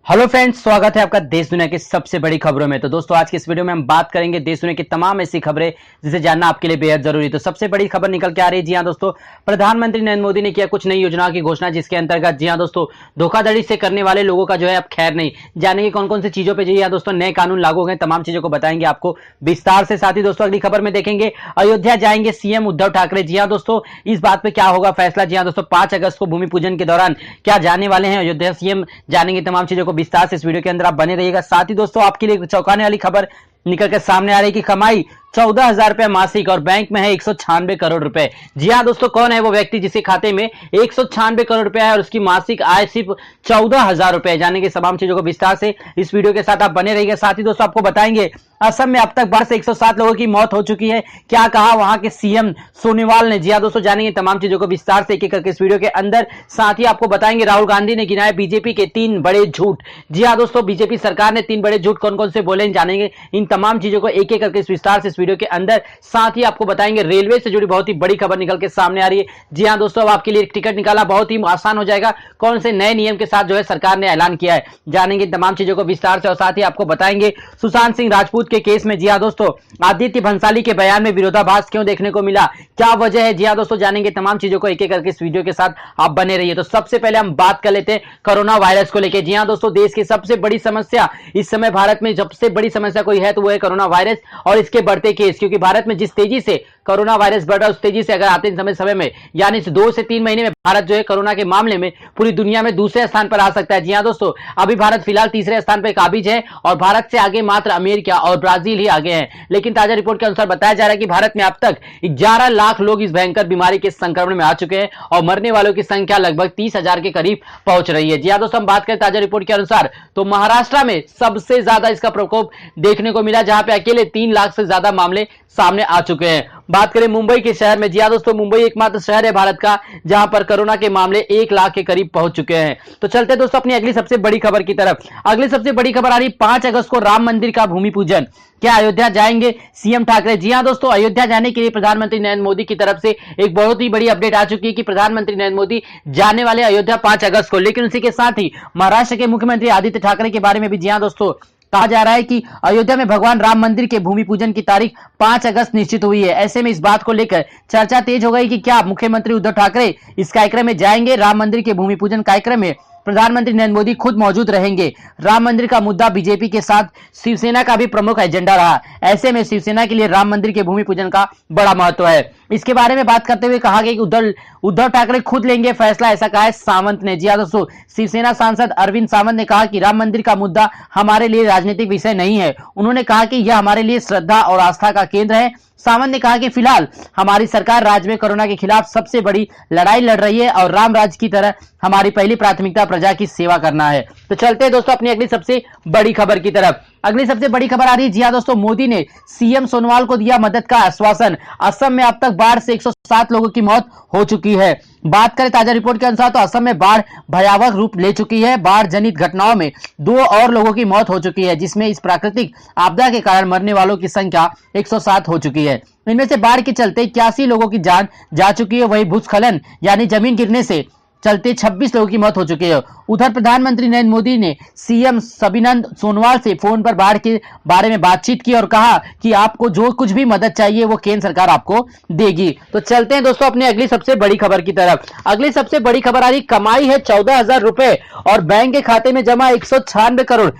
Hello friends, स्वागत है आपका देश दुनिया की सबसे बड़ी खबरों में। तो दोस्तों, आज की इस वीडियो में हम बात करेंगे देश दुनिया की तमाम ऐसी खबरें जिसे जानना आपके लिए बेहद जरूरी है। तो सबसे बड़ी खबर निकल के आ रही है। जी हाँ दोस्तों, प्रधानमंत्री नरेंद्र मोदी ने किया कुछ नई योजनाओं की घोषणा, जिसके अंतर्गत जी हाँ दोस्तों धोखाधड़ी से करने वाले लोगों का जो है अब खैर नहीं। जानेंगे कौन कौन सी चीजों पर जी हाँ दोस्तों नए कानून लागू हो गए, तमाम चीजों को बताएंगे आपको विस्तार से। साथ ही दोस्तों अगली खबर में देखेंगे अयोध्या जाएंगे सीएम उद्धव ठाकरे। जी हाँ दोस्तों, इस बात पे क्या होगा फैसला। जी हाँ दोस्तों, 5 अगस्त को भूमि पूजन के दौरान क्या जाने वाले हैं अयोध्या सीएम, जानेंगे तमाम चीजों को विस्तार से इस वीडियो के अंदर। आप बने रहिएगा। साथ ही दोस्तों आपके लिए चौंकाने वाली खबर निकल कर सामने आ रही है कि कमाई 14,000 रुपए मासिक और बैंक में है 196 करोड़ रुपए। जी हाँ दोस्तों, कौन है वो व्यक्ति जिसके खाते में 196 करोड़ रुपए है और उसकी मासिक आय सिर्फ 14,000 रुपए। जानेंगे तमाम चीजों को विस्तार से इस वीडियो के साथ। आप बने रहिएगा। साथ ही दोस्तों आपको बताएंगे असम में अब तक बाढ़ से 107 लोगों की मौत हो चुकी है। क्या कहा वहां के सीएम सोनोवाल ने। जी हाँ दोस्तों, जानेंगे तमाम चीजों को विस्तार से एक एक करके इस वीडियो के अंदर। साथ ही आपको बताएंगे राहुल गांधी ने गिनाए बीजेपी के 3 बड़े झूठ। जी हाँ दोस्तों, बीजेपी सरकार ने 3 बड़े झूठ कौन कौन से बोले, जानेंगे इन तमाम चीजों को एक एक करके इस विस्तार से इस वीडियो के अंदर। साथ ही आपको बताएंगे रेलवे से जुड़ी बहुत ही बड़ी खबर निकल के सामने आ रही है। जी हाँ दोस्तों, अब आपके लिए टिकट निकालना बहुत ही आसान हो जाएगा। कौन से नए नियम के साथ जो है सरकार ने ऐलान किया है, जानेंगे तमाम चीजों को विस्तार से। और साथ ही आपको बताएंगे सुशांत सिंह राजपूत के केस में जी हाँ दोस्तों आदित्य भंसाली के बयान में विरोधाभास क्यों देखने को मिला, क्या वजह है। जी हाँ दोस्तों, जानेंगे तमाम चीजों को एक एक करके इस वीडियो के साथ। आप बने रहिए। तो सबसे पहले हम बात कर लेते हैं कोरोना वायरस को लेकर। जी हाँ दोस्तों, देश की सबसे बड़ी समस्या इस समय भारत में सबसे बड़ी समस्या कोई है तो वो है कोरोना वायरस और इसके बढ़ते केस। क्योंकि भारत में जिस तेजी से कोरोना वायरस बढ़ रहा है उस तेजी से अगर आते समय में यानी 2 से 3 महीने में भारत जो है कोरोना के मामले में पूरी दुनिया में दूसरे स्थान पर आ सकता है। जी हाँ दोस्तों, अभी भारत फिलहाल तीसरे स्थान पर काबिज है और भारत से आगे मात्र अमेरिका और ब्राजील ही आगे हैं। लेकिन ताजा रिपोर्ट के अनुसार बताया जा रहा है कि भारत में अब तक 11 लाख लोग इस भयंकर बीमारी के संक्रमण में आ चुके हैं और मरने वालों की संख्या लगभग 30,000 के करीब पहुंच रही है। जी हाँ दोस्तों, हम बात करें ताजा रिपोर्ट के अनुसार तो महाराष्ट्र में सबसे ज्यादा इसका प्रकोप देखने को मिला, जहां पे अकेले 3 लाख से ज्यादा मामले सामने आ चुके हैं। बात करें मुंबई के शहर में। जी हाँ दोस्तों, मुंबई एकमात्र शहर है भारत का जहां पर कोरोना के मामले 1 लाख के करीब पहुंच चुके हैं। तो चलते हैं दोस्तों अपनी अगली सबसे बड़ी खबर की तरफ। अगली सबसे बड़ी खबर आ रही 5 अगस्त को राम मंदिर का भूमि पूजन। क्या अयोध्या जाएंगे सीएम ठाकरे। जी हाँ दोस्तों, अयोध्या जाने के लिए प्रधानमंत्री नरेंद्र मोदी की तरफ से एक बहुत ही बड़ी अपडेट आ चुकी है कि प्रधानमंत्री नरेंद्र मोदी जाने वाले अयोध्या 5 अगस्त को। लेकिन उसी के साथ ही महाराष्ट्र के मुख्यमंत्री आदित्य ठाकरे के बारे में भी जी हाँ दोस्तों कहा जा रहा है कि अयोध्या में भगवान राम मंदिर के भूमि पूजन की तारीख 5 अगस्त निश्चित हुई है। ऐसे में इस बात को लेकर चर्चा तेज हो गई कि क्या मुख्यमंत्री उद्धव ठाकरे इस कार्यक्रम में जाएंगे। राम मंदिर के भूमि पूजन कार्यक्रम में प्रधानमंत्री नरेंद्र मोदी खुद मौजूद रहेंगे। राम मंदिर का मुद्दा बीजेपी के साथ शिवसेना का भी प्रमुख एजेंडा रहा। ऐसे में शिवसेना के लिए राम मंदिर के भूमि पूजन का बड़ा महत्व है। इसके बारे में बात करते हुए कहा गया कि उद्धव ठाकरे खुद लेंगे फैसला, ऐसा कहा है सावंत ने। जी हाँ दोस्तों, शिवसेना सांसद अरविंद सावंत ने कहा कि राम मंदिर का मुद्दा हमारे लिए राजनीतिक विषय नहीं है। उन्होंने कहा कि यह हमारे लिए श्रद्धा और आस्था का केंद्र है। सावंत ने कहा कि फिलहाल हमारी सरकार राज्य में कोरोना के खिलाफ सबसे बड़ी लड़ाई लड़ रही है और राम राज्य की तरह हमारी पहली प्राथमिकता प्रजा की सेवा करना है। तो चलते हैं दोस्तों अपनी अगली सबसे बड़ी खबर की तरफ। अगली सबसे बड़ी खबर आ रही है। जी हाँ दोस्तों, मोदी ने सीएम सोनोवाल को दिया मदद का आश्वासन। असम में अब तक बाढ़ से 107 लोगों की मौत हो चुकी है। बात करें ताजा रिपोर्ट के अनुसार तो असम में बाढ़ भयावह रूप ले चुकी है। बाढ़ जनित घटनाओं में 2 और लोगों की मौत हो चुकी है, जिसमें इस प्राकृतिक आपदा के कारण मरने वालों की संख्या 107 हो चुकी है। इनमें से बाढ़ के चलते 81 लोगों की जान जा चुकी है। वहीं भूस्खलन यानी जमीन गिरने से चलते 26 लोगों की मौत हो चुकी है। उधर प्रधानमंत्री नरेंद्र मोदी ने सीएम सबिनंद सोनोवाल से फोन पर बाढ़ के बारे में बातचीत की और कहा कि आपको जो कुछ भी मदद चाहिए वो केंद्र सरकार आपको देगी। तो चलते हैं दोस्तों अपनी अगली सबसे बड़ी खबर की तरफ। अगली सबसे बड़ी खबर आ रही कमाई है 14,000 रुपए और बैंक के खाते में जमा 196 करोड़।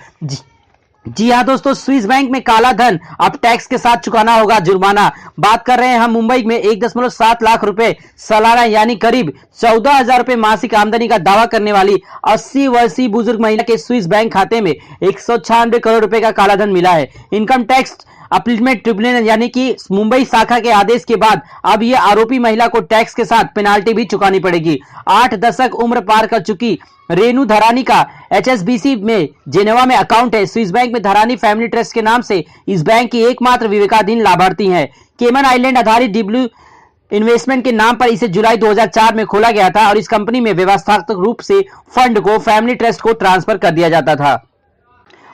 जी हाँ दोस्तों, स्विस बैंक में काला धन अब टैक्स के साथ चुकाना होगा जुर्माना। बात कर रहे हैं हम मुंबई में 1.7 लाख रुपए सालाना यानी करीब 14,000 रुपए मासिक आमदनी का दावा करने वाली 80 वर्षीय बुजुर्ग महिला के स्विस बैंक खाते में 196 करोड़ रुपए का काला धन मिला है। इनकम टैक्स अपीलेट ट्रिब्यूनल यानी कि मुंबई शाखा के आदेश के बाद अब ये आरोपी महिला को टैक्स के साथ पेनाल्टी भी चुकानी पड़ेगी। 8 दशक उम्र पार कर चुकी रेनू धरानी का HSBC में जेनेवा में अकाउंट है। स्विस बैंक में धरानी फैमिली ट्रस्ट के नाम से इस बैंक की एकमात्र विवेकाधीन लाभार्थी हैं। केमन आइलैंड आधारित डब्ल्यू इन्वेस्टमेंट के नाम पर इसे जुलाई 2004 में खोला गया था और इस कंपनी में व्यवस्थात्मक रूप से फंड को फैमिली ट्रस्ट को ट्रांसफर कर दिया जाता था।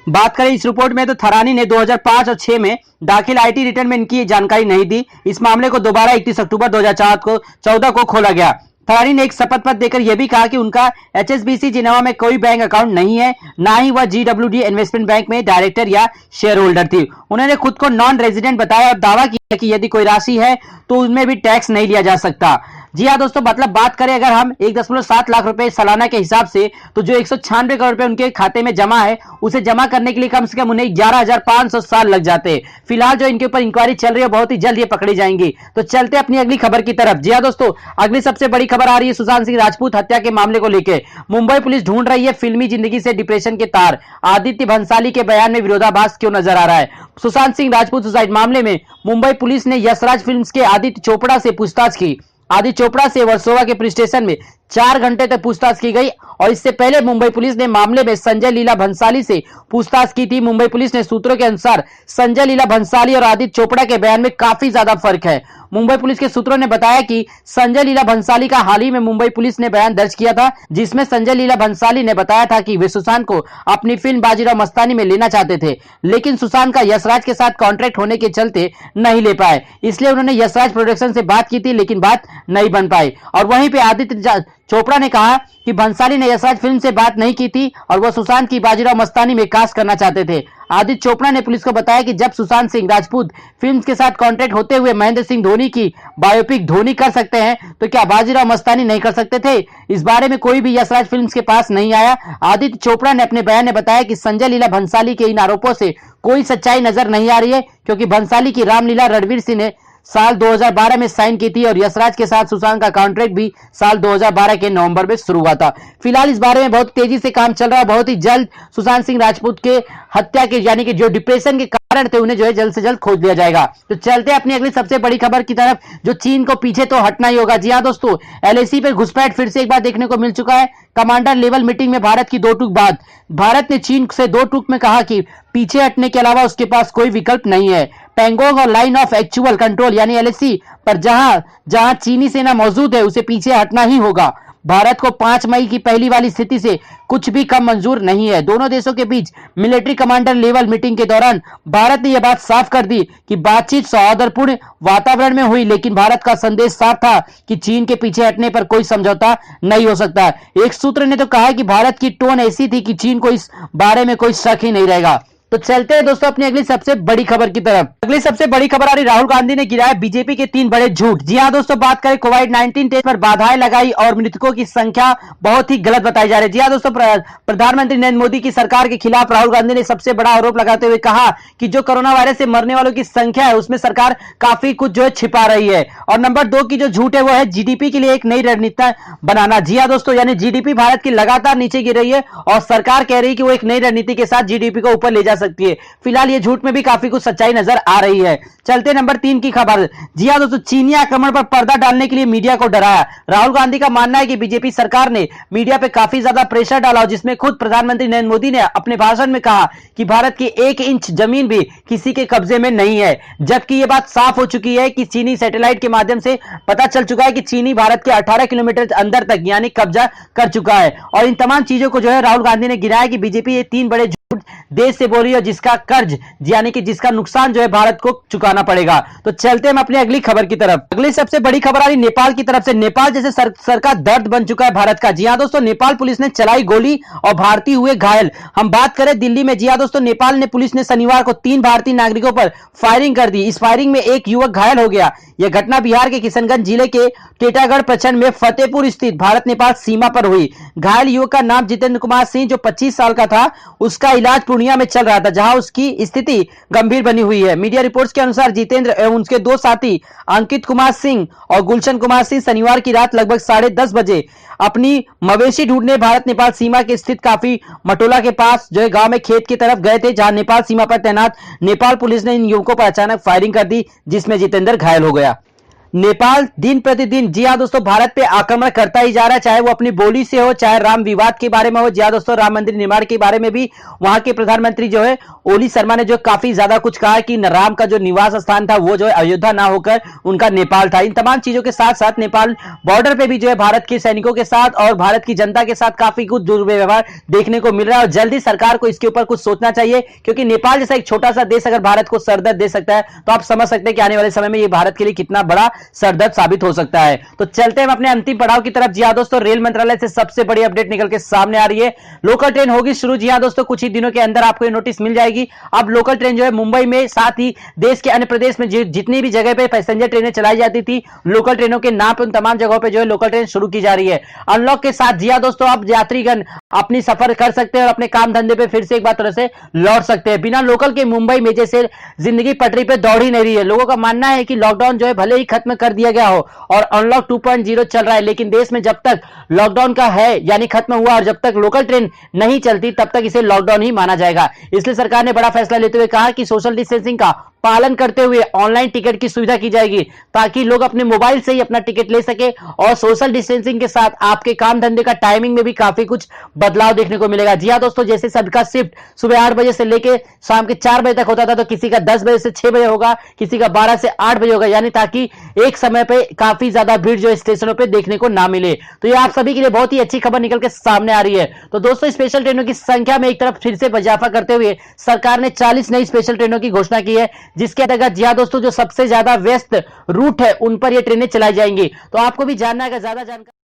बात करें इस रिपोर्ट में तो थरानी ने 2005 और 6 में दाखिल आईटी रिटर्न में इनकी जानकारी नहीं दी। इस मामले को दोबारा 31 अक्टूबर 2014 को खोला गया। थरारी ने एक शपथ पत्र देकर यह भी कहा कि उनका एचएसबीसी जिनेवा में कोई बैंक अकाउंट नहीं है, ना ही वह जीडब्ल्यूडी इन्वेस्टमेंट बैंक में डायरेक्टर या शेयर होल्डर थी। उन्होंने खुद को नॉन रेजिडेंट बताया और दावा किया कि यदि कोई राशि है तो उसमें भी टैक्स नहीं लिया जा सकता। जी हाँ दोस्तों, मतलब बात करें अगर हम 1.7 लाख रुपए सालाना के हिसाब से, तो जो 196 करोड़ रुपए उनके खाते में जमा है, उसे जमा करने के लिए कम से कम उन्हें 11,500 साल लग जाते हैं। फिलहाल जो इनके ऊपर इंक्वायरी चल रही है, बहुत ही जल्द ये पकड़ी जाएंगी। तो चलते अपनी अगली खबर की तरफ। जी हाँ दोस्तों, अगली सबसे बड़ी खबर आ रही है सुशांत सिंह राजपूत हत्या के मामले को लेकर। मुंबई पुलिस ढूंढ रही है फिल्मी जिंदगी से डिप्रेशन के तार। आदित्य भंसाली के बयान में विरोधाभास क्यों नजर आ रहा है? सुशांत सिंह राजपूत सुसाइड मामले में मुंबई पुलिस ने यशराज फिल्म्स के आदित्य चोपड़ा से पूछताछ की। आदित्य चोपड़ा से वर्सोवा के पुलिस स्टेशन में 4 घंटे तक पूछताछ की गई और इससे पहले मुंबई पुलिस ने मामले में संजय लीला भंसाली से पूछताछ की थी। मुंबई पुलिस ने सूत्रों के अनुसार संजय लीला भंसाली और आदित्य चोपड़ा के बयान में काफी ज्यादा फर्क है। मुंबई पुलिस के सूत्रों ने बताया कि संजय लीला भंसाली का हाल ही में मुंबई पुलिस ने बयान दर्ज किया था, जिसमें संजय लीला भंसाली ने बताया था कि वे सुशांत को अपनी फिल्म बाजीराव मस्तानी में लेना चाहते थे, लेकिन सुशांत का यशराज के साथ कॉन्ट्रैक्ट होने के चलते नहीं ले पाए। इसलिए उन्होंने यशराज प्रोडक्शन से बात की थी, लेकिन बात नहीं बन पाई। और वहीं पे आदित्य चोपड़ा ने कहा कि भंसाली ने यशराज फिल्म से बात नहीं की थी और वह सुशांत की बाजीराव मस्तानी में कास्ट करना चाहते थे। आदित्य चोपड़ा ने पुलिस को बताया कि जब सुशांत सिंह राजपूत फिल्म के साथ कॉन्ट्रैक्ट होते हुए महेंद्र सिंह धोनी की बायोपिक धोनी कर सकते हैं, तो क्या बाजीराव मस्तानी नहीं कर सकते थे? इस बारे में कोई भी यशराज फिल्म्स के पास नहीं आया। आदित्य चोपड़ा ने अपने बयान में बताया कि संजय लीला भंसाली के इन आरोपों से कोई सच्चाई नजर नहीं आ रही है, क्योंकि भंसाली की रामलीला रणवीर सिंह ने साल 2012 में साइन की थी और यशराज के साथ सुशांत का कॉन्ट्रैक्ट भी साल 2012 के नवंबर में शुरू हुआ था। फिलहाल इस बारे में बहुत तेजी से काम चल रहा है। बहुत ही जल्द सुशांत सिंह राजपूत के हत्या के यानी कि जो डिप्रेशन के कारण थे उन्हें जो है जल्द से जल्द खोज लिया जाएगा। तो चलते हैं अपनी अगली सबसे बड़ी खबर की तरफ, जो चीन को पीछे तो हटना ही होगा। जी हाँ दोस्तों, एलएसी पर घुसपैठ फिर से एक बार देखने को मिल चुका है। कमांडर लेवल मीटिंग में भारत की 2 टूक बात। भारत ने चीन से 2 टूक में कहा कि पीछे हटने के अलावा उसके पास कोई विकल्प नहीं है। पैंगोंग और लाइन ऑफ एक्चुअल कंट्रोल यानी एलएसी पर जहां चीनी सेना मौजूद है उसे पीछे हटना ही होगा। भारत को 5 मई की पहली वाली स्थिति से कुछ भी कम मंजूर नहीं है। दोनों देशों के बीच मिलिट्री कमांडर लेवल मीटिंग के दौरान भारत ने यह बात साफ कर दी कि बातचीत सौहार्दपूर्ण वातावरण में हुई, लेकिन भारत का संदेश साफ था कि चीन के पीछे हटने पर कोई समझौता नहीं हो सकता। एक सूत्र ने तो कहा कि भारत की टोन ऐसी थी कि चीन को इस बारे में कोई शक ही नहीं रहेगा। तो चलते हैं दोस्तों अपनी अगली सबसे बड़ी खबर की तरफ। अगली सबसे बड़ी खबर आ रही, राहुल गांधी ने गिराया बीजेपी के 3 बड़े झूठ। जी हां दोस्तों, बात करें कोविड-19 टेस्ट पर बाधाएं लगाई और मृतकों की संख्या बहुत ही गलत बताई जा रही है। जी हां दोस्तों, प्रधानमंत्री नरेंद्र मोदी की सरकार के खिलाफ राहुल गांधी ने सबसे बड़ा आरोप लगाते हुए कहा कि जो कोरोना वायरस से मरने वालों की संख्या है उसमें सरकार काफी कुछ जो है छिपा रही है। और नंबर 2 की जो झूठ है वो है जीडीपी के लिए एक नई रणनीति बनाना। जी हां दोस्तों, यानी जीडीपी भारत की लगातार नीचे गिर रही है और सरकार कह रही है कि वो एक नई रणनीति के साथ जीडीपी को ऊपर ले जा सकती है। फिलहाल ये झूठ में भी काफी कुछ सच्चाई नजर आ रही है। चलते नंबर 3 की खबर। जी हां दोस्तों, चीनी आक्रमण पर पर्दा डालने के लिए मीडिया को डराया। राहुल गांधी का मानना है कि बीजेपी सरकार ने मीडिया पे काफी ज्यादा प्रेशर डाला, जिसमें खुद प्रधानमंत्री नरेंद्र मोदी ने अपने भाषण में कहा कि भारत की 1 इंच जमीन भी किसी के कब्जे में नहीं है। जबकि यह बात साफ हो चुकी है कि चीनी सैटेलाइट के माध्यम से पता चल चुका है कि चीनी भारत के 18 किलोमीटर अंदर तक यानी कब्जा कर चुका है। और इन तमाम चीजों को जो है राहुल गांधी ने गिनाया कि बीजेपी ये 3 बड़े देश से बोल रही है, जिसका कर्ज यानी कि जिसका नुकसान जो है भारत को चुकाना पड़ेगा। तो चलते हम अपनी अगली खबर की तरफ। अगली सबसे बड़ी खबर आ रही नेपाल की तरफ से। नेपाल जैसे सर का दर्द बन चुका है भारत का। जी हां दोस्तों, नेपाल पुलिस ने चलाई गोली और भारतीय हुए घायल। हम बात करें दिल्ली में, जी हां दोस्तों, नेपाल ने पुलिस ने शनिवार को 3 भारतीय नागरिकों पर फायरिंग कर दी। इस फायरिंग में एक युवक घायल हो गया। यह घटना बिहार के किशनगंज जिले के टेटागढ़ प्रखंड में फतेहपुर स्थित भारत नेपाल सीमा पर हुई। घायल युवक का नाम जितेंद्र कुमार सिंह जो 25 साल का था, उसका इलाज पूर्णिया में चल रहा था, जहां उसकी स्थिति गंभीर बनी हुई है। मीडिया रिपोर्ट्स के अनुसार जितेंद्र एवं उसके 2 साथी अंकित कुमार सिंह और गुलशन कुमार सिंह शनिवार की रात लगभग 10:30 बजे अपनी मवेशी ढूंढने भारत नेपाल सीमा के स्थित काफी मटोला के पास जो है गांव में खेत की तरफ गए थे, जहां नेपाल सीमा पर तैनात नेपाल पुलिस ने इन युवकों पर अचानक फायरिंग कर दी, जिसमें जितेंद्र घायल हो गया। नेपाल दिन प्रतिदिन, जी हाँ दोस्तों, भारत पे आक्रमण करता ही जा रहा है, चाहे वो अपनी बोली से हो, चाहे राम विवाद के बारे में हो। जी हाँ दोस्तों, राम मंदिर निर्माण के बारे में भी वहां के प्रधानमंत्री जो है ओली शर्मा ने जो काफी ज्यादा कुछ कहा कि राम का जो निवास स्थान था वो जो है अयोध्या ना होकर उनका नेपाल था। इन तमाम चीजों के साथ साथ नेपाल बॉर्डर पे भी जो है भारत के सैनिकों के साथ और भारत की जनता के साथ काफी कुछ दुर्व्यवहार देखने को मिल रहा है और जल्दी सरकार को इसके ऊपर कुछ सोचना चाहिए, क्योंकि नेपाल जैसा एक छोटा सा देश अगर भारत को सरदर्द दे सकता है तो आप समझ सकते हैं कि आने वाले समय में ये भारत के लिए कितना बड़ा सरदर्द साबित हो सकता है। तो चलते हैं अपने अंतिम पड़ाव की तरफ। जी हाँ दोस्तों, रेल मंत्रालय से सबसे बड़ी अपडेट निकल के सामने आ रही है। लोकल ट्रेन होगी शुरू। जी हाँ दोस्तों, कुछ ही दिनों के अंदर आपको ये नोटिस मिल जाएगी। अब लोकल ट्रेन जो है मुंबई में, साथ ही देश के अन्य प्रदेश में जितनी भी जगह पे पैसेंजर ट्रेनें चलाई जाती थी, लोकल ट्रेनों के नाम पे उन तमाम जगहों पे जो है लोकल ट्रेन शुरू की जा रही है। अनलॉक के साथ जी हाँ दोस्तों, अब यात्रीगण अपनी सफर कर सकते हैं और अपने काम धंधे पे फिर से एक बार तरह से लौट सकते हैं। बिना लोकल के मुंबई में जैसे जिंदगी पटरी पे दौड़ ही नहीं रही है। लोगों का मानना है कि लॉकडाउन जो है भले ही खत्म कर दिया गया हो और अनलॉक 2.0 चल रहा है, लेकिन देश में जब तक लॉकडाउन का है यानी खत्म हुआ और जब तक लोकल ट्रेन नहीं चलती तब तक इसे लॉकडाउन ही माना जाएगा। इसलिए सरकार ने बड़ा फैसला लेते हुए कहा कि सोशल डिस्टेंसिंग का पालन करते हुए ऑनलाइन टिकट की सुविधा की जाएगी, ताकि लोग अपने मोबाइल से ही अपना टिकट ले सके। और सोशल डिस्टेंसिंग के साथ आपके काम धंधे का टाइमिंग में भी काफी कुछ बदलाव देखने को मिलेगा। जी हाँ दोस्तों, जैसे सबका शिफ्ट सुबह 8 बजे से लेकर शाम के 4 बजे तक होता था, तो किसी का 10 बजे से 6 बजे होगा, किसी का 12 से 8 बजे होगा, यानी ताकि एक समय पे काफी ज्यादा भीड़ जो स्टेशनों पे देखने को ना मिले। तो ये आप सभी के लिए बहुत ही अच्छी खबर निकल के सामने आ रही है। तो दोस्तों, स्पेशल ट्रेनों की संख्या में एक तरफ फिर से इजाफा करते हुए सरकार ने 40 नई स्पेशल ट्रेनों की घोषणा की है, जिसके अंतर्गत जी हाँ दोस्तों, जो सबसे ज्यादा व्यस्त रूट है उन पर ये ट्रेनें चलाई जाएंगी। तो आपको भी जानना है, ज्यादा जानकारी